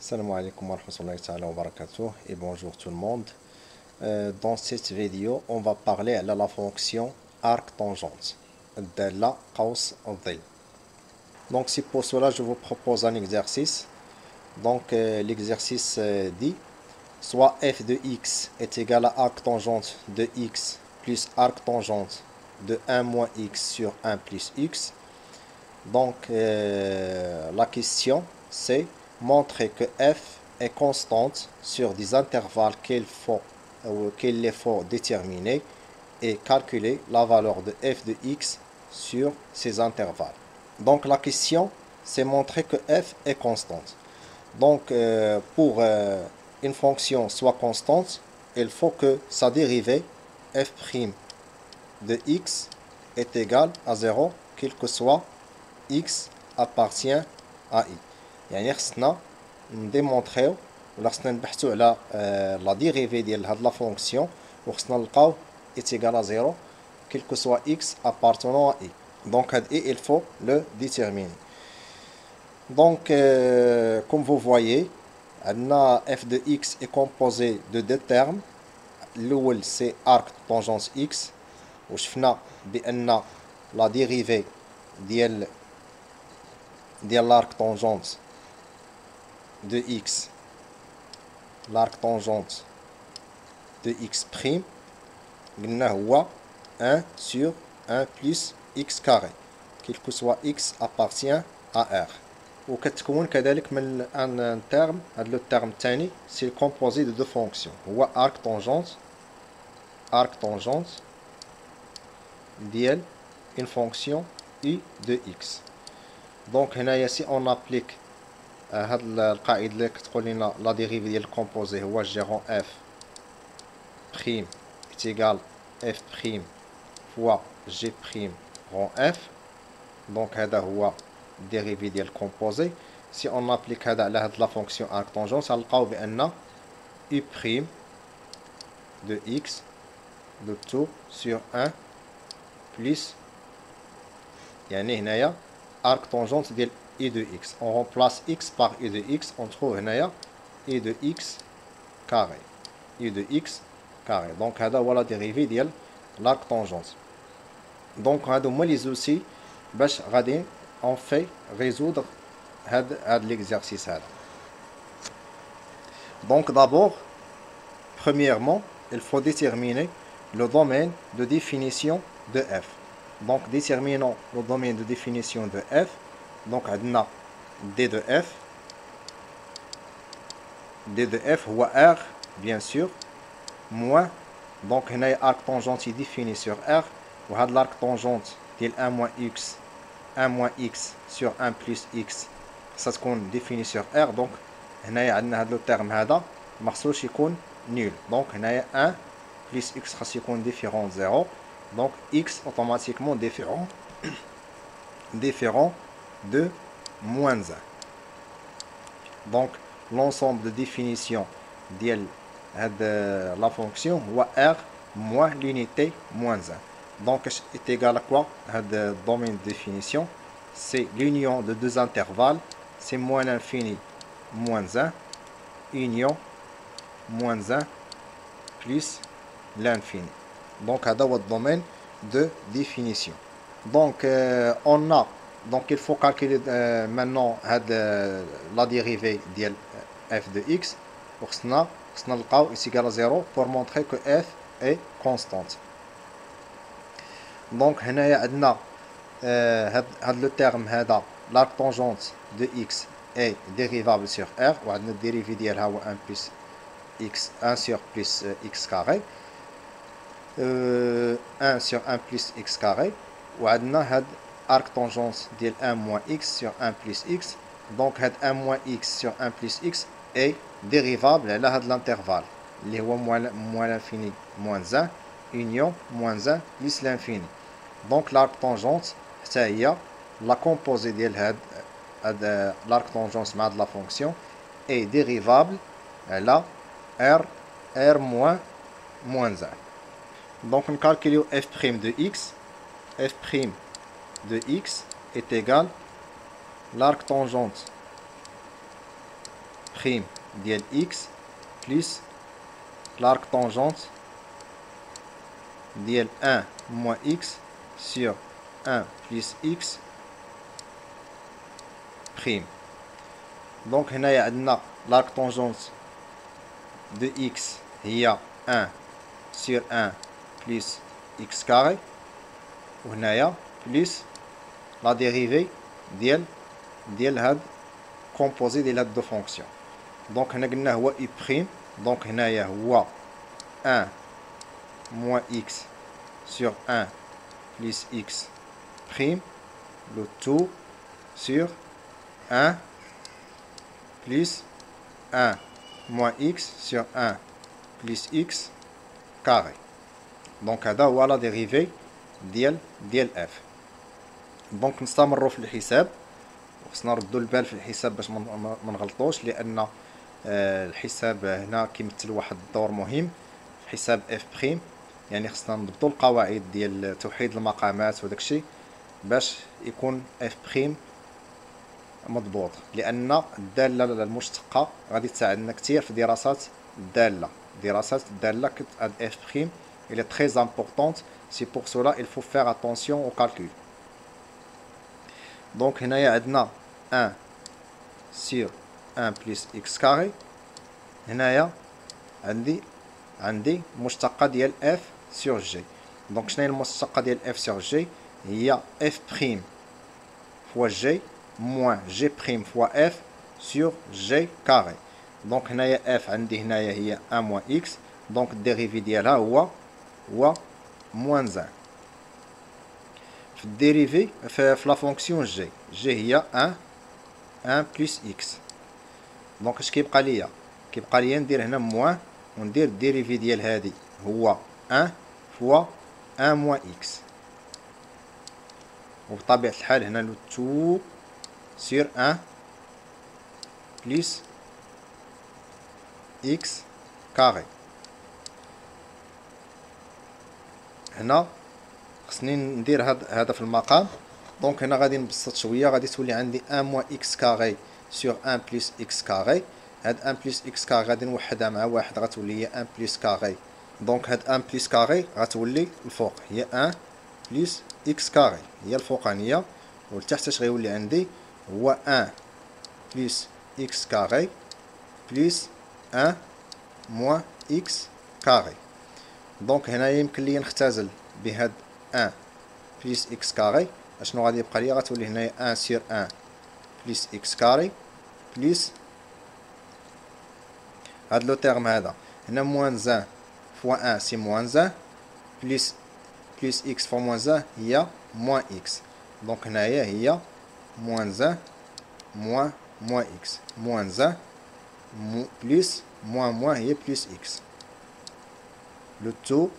Salam alaikum wa rahmatullahi ta'ala wa barakatuh et bonjour tout le monde. Dans cette vidéo, on va parler de la fonction arc-tangente de la قوس الظل. Donc si pour cela je vous propose un exercice. Donc l'exercice dit soit f de x est égal à arc-tangente de x plus arc-tangente de 1 moins x sur 1 plus x. Donc la question c'est montrer que f est constante sur des intervalles qu'il faut déterminer et calculer la valeur de f de x sur ces intervalles. Donc la question c'est montrer que f est constante. Donc pour une fonction soit constante, il faut que sa dérivée f' de x est égale à 0 quel que soit x appartient à i. يعني خصنا نديمونطريو ولا خصنا نبحثوا على لا ديريفي ديال هاد لا فونكسيون وخصنا نلقاو est égal à 0 quel que soit x appartenant à i. Donc هاد i il faut le déterminer. Donc comme vous voyez عندنا f de x est composé de deux termes. الأول c'est arc tangente x وشفنا بأن la dérivée ديال l'arc tangente de x, l'arc tangente de x prime, قلنا هو 1 sur 1 plus x carré, quel que soit x appartient à R. وكتكون كذلك من un terme, هذا le terme الثاني c'est composé de deux fonctions, هو arc tangente ديال une fonction u de x. Donc هنايا si on applique هاد القاعدة اللي كتقول لنا لا ديريفي ديال الكومبوزي هو جيرون اف بريم est égal f prime fois g prime rond f. Donc هذا هو dérivé ديال الكومبوزي. Si on applique هذا على هاد la fonction arc tangente غنلقاو بأن u prime de x de tout sur 1 plus يعني هنايا arc tangente ديال i de x. On remplace x par i de x, on trouve هنايا i de x carré. i de x carré. Donc هذا هو la dérivée ديال l'arc tangente. Donc هادو هما les outils باش غادي on fait résoudre هاد l'exercice هذا. Donc d'abord, premièrement, il faut déterminer le domaine de définition de f. Donc déterminons le domaine de définition de f. Donc عندنا d de f. d de f هو r bien sûr moins. Donc هنايا arc tangente défini sur r وهاد l'arc tangente ديال 1 moins x 1 moins x sur 1 plus x ça تكون défini sur r. donc هنايا عندنا هاد لو terme هذا ما خصوش يكون nul. donc هنايا 1 plus x خاص يكون différent de 0. donc x automatiquement différent de moins 1. donc l'ensemble de définition ديال la fonction هو r moins l'unité moins 1. donc est égal à quoi? Le domaine de définition c'est l'union de deux intervalles, c'est moins l'infini moins 1 union moins 1 plus l'infini. donc هذا هو le domaine de définition. donc on a donc il faut calculer maintenant la dérivée ديال f de x وخصنا نلقاو est égal à 0 pour montrer que f est constante. donc هنايا عندنا هاد le terme هذا l'arc tangente de x est dérivable sur r وعندنا الديريفي ديالها هو 1 plus x 1 sur plus x carré 1 sur 1 plus x carré وعندنا هاد arc tangente ديال 1 moins x sur 1 plus x. donc هاد 1 moins x sur 1 plus x est dérivable على هاد l'intervalle اللي هو moins l'infini moins 1 union moins 1 plus l'infini. donc l'arc tangente حتى هي la composée ديال هاد l'arc tangente مع هاد la fonction est dérivable على r moins 1. donc نكالكوليو f' de x. f' de x est égal l'arc tangente prime ديال x plus l'arc tangente ديال 1 moins x sur 1 plus x prime. Donc هنايا عندنا l'arc tangente de x هي 1 sur 1 plus x carré وهنايا plus la dérivée ديال هاد composé ديال هاد دو فونكسيون. دونك هنا قلنا هو y prime. دونك هنايا هو 1 moins x sur 1 plus x prime le tout sur 1 plus 1 moins x sur 1 plus x carré. دونك هذا هو لا ديريفي ديال f. دونك نستمروا في الحساب وخصنا نردوا البال في الحساب باش ما نغلطوش، لان الحساب هنا كيمثل واحد الدور مهم في حساب اف بريم. يعني خصنا نضبطوا القواعد ديال توحيد المقامات وداكشي باش يكون اف بريم مضبوط، لان الداله المشتقه غادي تساعدنا كثير في دراسات الداله. دراسات الداله اف بريم elle est très importante, c'est pour cela il faut faire attention au calcul. Donc هنايا عندنا 1 sur 1 plus x carré. هنايا عندي مشتقة ديال f sur g. دونك شنو هي المشتقة ديال f sur g؟ هي f prime fois g moins g prime fois f sur g carré. دونك هنايا f عندي هنايا هي 1 moins x. دونك الديريفي ديالها هو moins 1. في الديريفي في لا فونكسيون g هي 1 plus x. دونك اش كيبقى ليا؟ كيبقى ليا ندير هنا موان وندير الديريفي ديال هادي هو 1 فوا 1 موان اكس، وبطبيعة الحال هنا لو تو سير 1 بليس اكس كاري. هنا خصني ندير هذا في المقام. دونك هنا غادي نبسط شويه، غادي تولي عندي 1 موان اكس كاري سور 1 بلس اكس كاري. هاد 1 بلس اكس كاري غادي نوحدها مع واحد غتولي هي 1 بلس كاري. دونك هاد 1 بلس كاري غتولي الفوق هي 1 بلس اكس كاري هي الفوقانيه، والتحت اش غيولي عندي هو 1 بلس اكس كاري بلس 1 موان اكس كاري. دونك هنا يمكن لي نختزل بهاد 1 بلس اكس كاري. اشنو غادي يبقى لي؟ غتولي هنايا 1 سير 1 بلس اكس كاري بلس هاد لو تيرم هذا هنا موان 1 فوا 1 سي موان 1 بلس اكس فوا موان 1 هي موان اكس. دونك هنايا هي موان 1 موان اكس موان 1 بلس موان هي بلس اكس le tout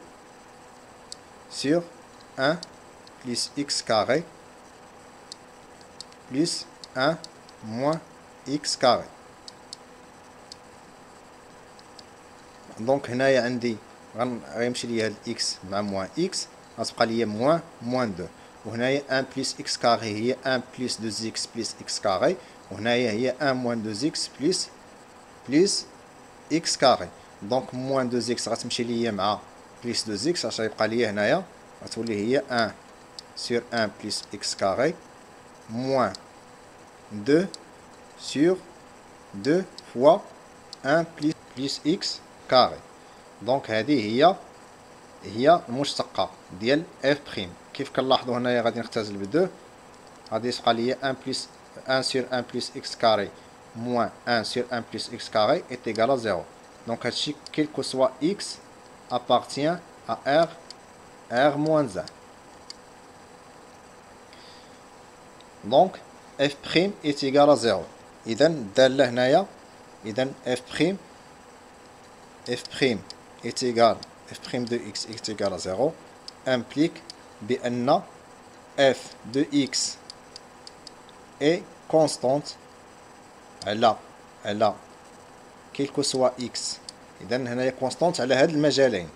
sur 1 plus x carré plus 1 moins x carré. دونك هنايا عندي غيمشي ليا هاد اكس مع موان اكس غتبقى ليا موان 2. وهنايا 1 بلس اكس كاري هي 1 بلس 2 اكس بلس اكس كاري، وهنايا هي 1 موان 2 اكس بلس اكس كاري. دونك موان 2 اكس غتمشي ليا مع بلس 2 اكس، اش غيبقى ليا هنايا غتولي هي 1 سور 1 بلس اكس كاري موان 2 سور 2 فوا 1 بلس اكس كاري. دونك هذه هي المشتقة ديال اف بريم. كيف كنلاحظوا هنايا غادي نختزل ب 2، غادي يبقى ليا 1 بلس 1 سور 1 بلس اكس كاري موان 1 سور 1 بلس اكس كاري est égal à 0. Donc هادشي quel que soit x appartient à r moins 1. Donc f prime est égal à 0. إذا الدالة هنايا إذا f prime est égal f prime de x est égal à 0 implique بأن f de x est constante على quel que soit x. اذا هنايا كونستانت على هاد المجالين،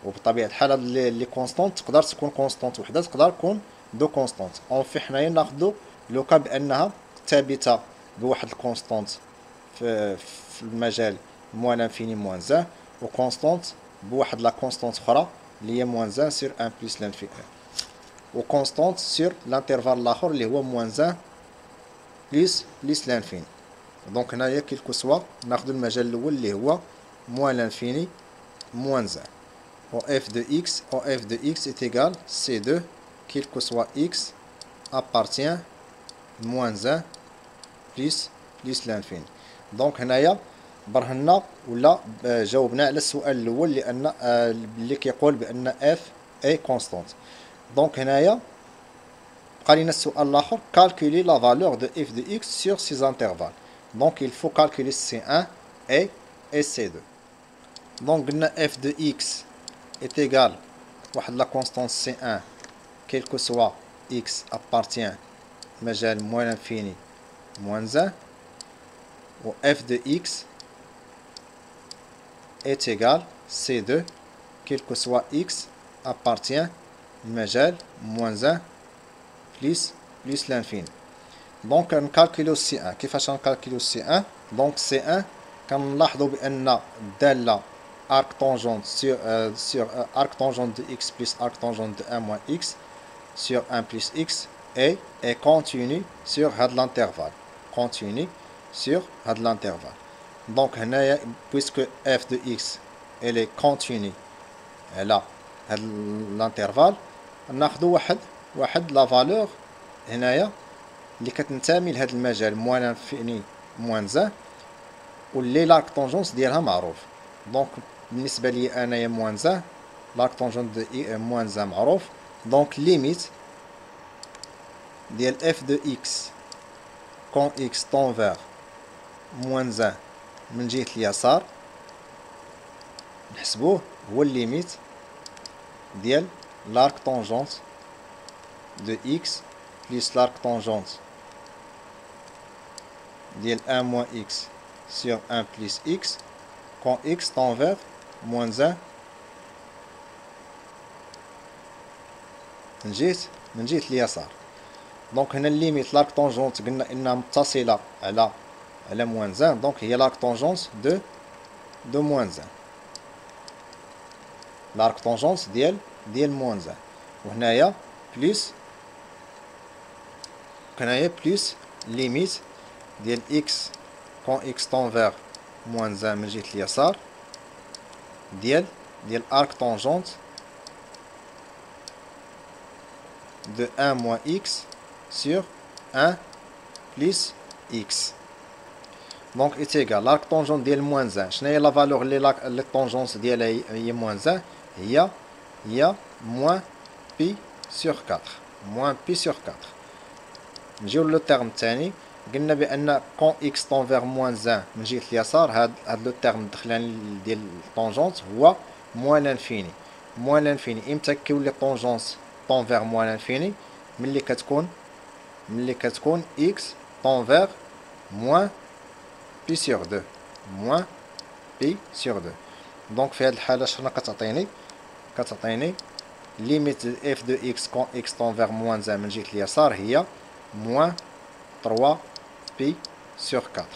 وبطبيعه الحال هاد اللي كونستانت تقدر تكون كونستانت وحده، تقدر تكون دو كونستانت. اون في حنايا ناخذ لو كا بانها ثابته بواحد الكونستانت في المجال موان انفيني موان 1 وكونستانت بواحد لا كونستانت اخرى اللي هي موان 1 سور 1 بلس لانفيني وكونستانت سور الانترفال الاخر اللي هو موان 1 بلس لانفيني. دونك هنايا كيلكو سوا ناخذ المجال الاول اللي هو موان لانفيني موان 1 و f de x est égal c2 quel que soit x appartient moins 1 plus l'infini. دونك هنايا برهنا ولا جاوبنا على السؤال الاول لان اللي كيقول بان f est constante. دونك هنايا بقى لينا السؤال الاخر calculer la valeur de f de x sur ces intervalles. Donc il faut calculer c1 et c2. Donc قلنا f de x est égal à la constante C1 quel que soit x appartient مجال moins l'infini moins 1 و f de x est égal C2 quel que soit x appartient مجال moins 1 plus l'infini. Donc نكالكوليو C1. كيفاش نكالكوليو C1؟ donc C1 كنلاحظوا بأن الدالة arc tangente sur arc tangente de x plus arc tangente de 1 moins x sur 1 plus x est continue sur l'intervalle. Continue sur l'intervalle. Donc puisque f de x elle est continue là l'intervalle ناخذوا واحد la valeur هنايا اللي كتنتمي لهذا المجال موان انفيني موان 1 واللي l'arc tangente ديالها معروف. دونك بالنسبة لي أنايا موان 1 l'arc tangente de موان 1 معروف. دونك ليميت ديال f de x quand x tend vers موان 1 من جهة اليسار نحسبوه هو الليميت ديال l'arc tangente de x plus l'arc tangente ديال 1 moins x sur 1 plus x quand x tend vers moins 1 من جهة اليسار. دونك هنا الليميت l'arc tangente قلنا انها متصلة على موان 1 دونك هي l'arc tangente de موان 1 l'arc tangente ديال موان 1 وهنايا بلس ليميت ديال x quand x tend vers moins 1 من جهة اليسار ديال arc tangente de 1 moins x sur 1 plus x. Donc est égal l'arc tangente ديال moins 1 شنو هي لا فالور اللي الطونجونس ديالها هي moins 1 هي moins pi sur 4 moins pi sur 4. نجيو لو تيرم الثاني قلنا بان كون اكس طون فيغ موان 1 من جهة اليسار هاد لو تيرم الدخلاني ديال الطونجونس هو موان لانفيني. موان لانفيني امتى كيولي الطونجونس طون فيغ موان لانفيني؟ ملي كتكون اكس طون فيغ موان بي سور 2 موان بي سور 2. دونك في هاد الحالة شنو كتعطيني ليميت اف دو اكس كون اكس طون فيغ موان 1 من جهة اليسار هي موان 3 pi sur 4.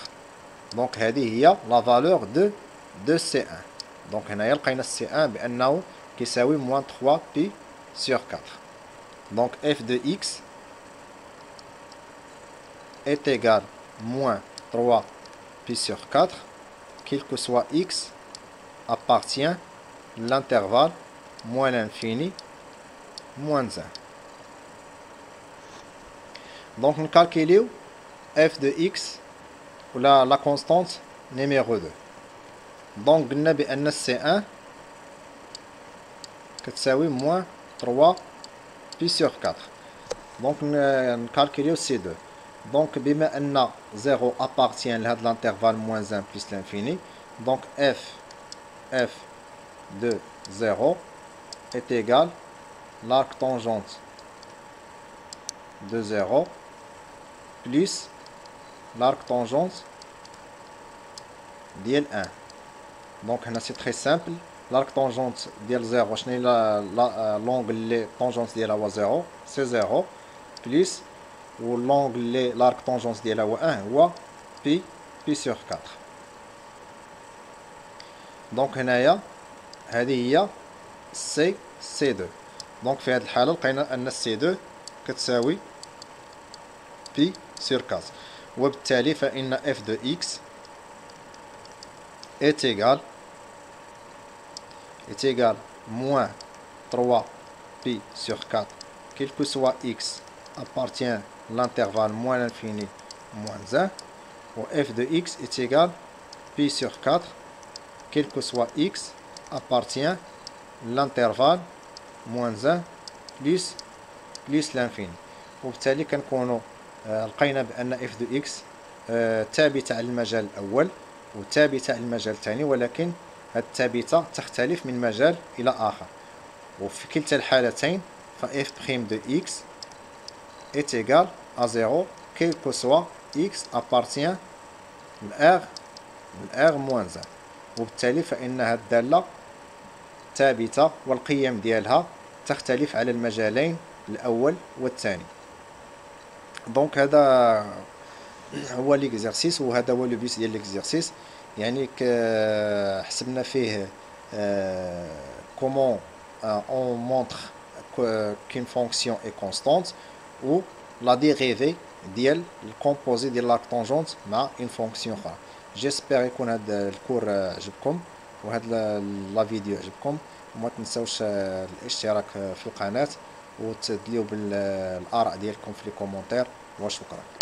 دونك هذه هي لا فالور دو سي 1. دونك هنايا لقينا سي 1 بانه كيساوي موان 3 pi sur 4. دونك f de x est égal moins 3 pi sur 4 quel que soit x appartient l'intervalle moins l'infini moins 1. Donc nous calculons f de x ou la constante numéro 2. Donc قلنا بأن C1 كتساوي moins 3 pi sur 4. Donc نكالكوليو C2. Donc بما أن 0 appartient لهذا l'intervalle moins 1 plus l'infini, donc f de 0 est égal l'arc tangente de 0 plus l'arc tangente ديال 1. Donc هنا c'est très simple. L'arc tangente ديال 0 شنو هي l'angle اللي tangente ديالها هو 0 c'est 0 plus و l'angle اللي l'arc tangente ديالها هو 1 هو pi بي سور 4. دونك هنايا هذه هي سي سي 2. دونك في هذه الحالة لقينا أن سي 2 كتساوي بي سور 4، وبالتالي فإن اف دو إكس est égal moins 3 pi sur 4, quel que soit x appartient à l'intervalle moins l'infini moins 1, ou f de x est égal pi sur 4, quel que soit x appartient à l'intervalle moins 1 plus l'infini. وبالتالي كنكونوا لقينا بأن f de x ثابتة على المجال الأول وثابتة على المجال الثاني، ولكن هذه الثابتة تختلف من مجال إلى آخر، وفي كلتا الحالتين ف f' de x est égal à 0 quel que soit x appartient ل r moins 1، وبالتالي فإن هذه الدالة ثابتة والقيم ديالها تختلف على المجالين الأول والثاني. دونك هذا هو ليكزارسيس، وهذا هو لو بيس ديال ليكزارسيس، يعني حسبنا فيه comment on montre qu'une fonction est constante ou la dérivée ديال الكومبوزي ديال لاك طونجونت مع une fonction اخرى. جيسبر يكون هذا الكور عجبكم وهذا لا فيديو عجبكم، وما تنساوش الاشتراك في القناة وتدليو بالآراء ديالكم في لي كومونتير، وشكرا.